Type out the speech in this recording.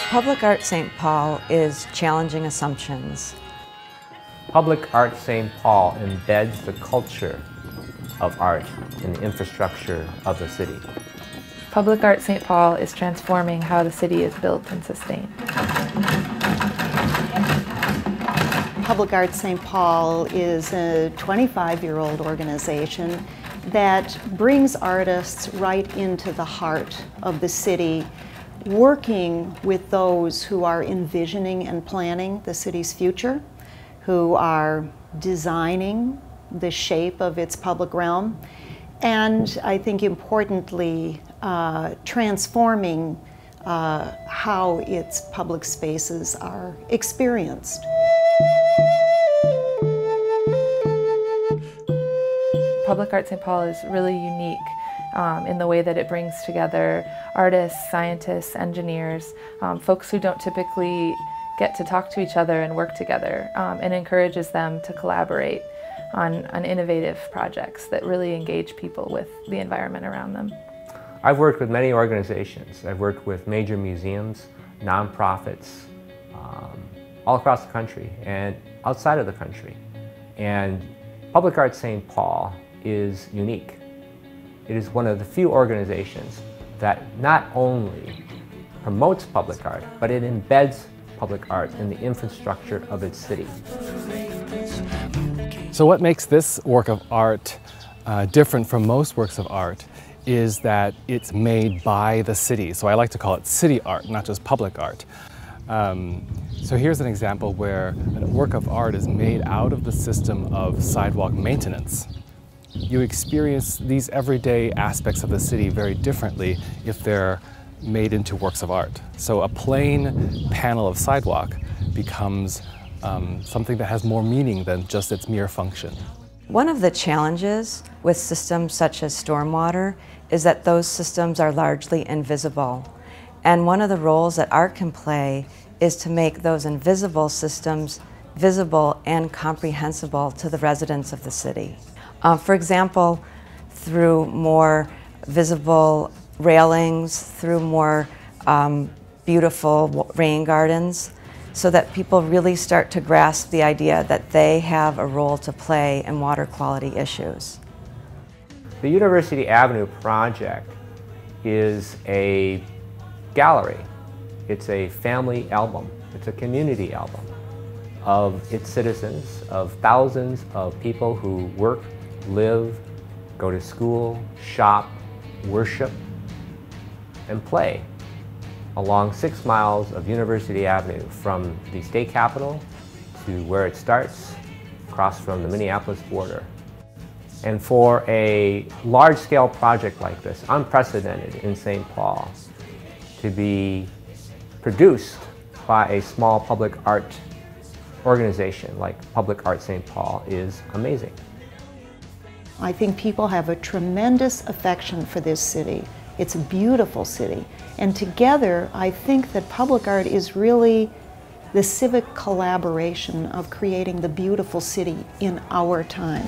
Public Art St. Paul is challenging assumptions. Public Art St. Paul embeds the culture of art in the infrastructure of the city. Public Art St. Paul is transforming how the city is built and sustained. Public Art St. Paul is a 25-year-old organization that brings artists right into the heart of the city, working with those who are envisioning and planning the city's future, who are designing the shape of its public realm, and I think importantly, transforming how its public spaces are experienced. Public Art St. Paul is really unique in the way that it brings together artists, scientists, engineers, folks who don't typically get to talk to each other and work together, and encourages them to collaborate on innovative projects that really engage people with the environment around them. I've worked with many organizations. I've worked with major museums, nonprofits, all across the country and outside of the country. And Public Art St. Paul is unique. It is one of the few organizations that not only promotes public art, but it embeds public art in the infrastructure of its city. So what makes this work of art different from most works of art is that it's made by the city. So I like to call it city art, not just public art. So here's an example where a work of art is made out of the system of sidewalk maintenance. You experience these everyday aspects of the city very differently if they're made into works of art. So a plain panel of sidewalk becomes something that has more meaning than just its mere function. One of the challenges with systems such as stormwater is that those systems are largely invisible. And one of the roles that art can play is to make those invisible systems visible and comprehensible to the residents of the city. For example, through more visible railings, through more beautiful rain gardens, so that people really start to grasp the idea that they have a role to play in water quality issues. The University Avenue project is a gallery. It's a family album. It's a community album of its citizens, of thousands of people who work, live, go to school, shop, worship, and play along 6 miles of University Avenue from the state capitol to where it starts, across from the Minneapolis border. And for a large-scale project like this, unprecedented in St. Paul, to be produced by a small public art organization like Public Art St. Paul is amazing. I think people have a tremendous affection for this city. It's a beautiful city. And together, I think that public art is really the civic collaboration of creating the beautiful city in our time.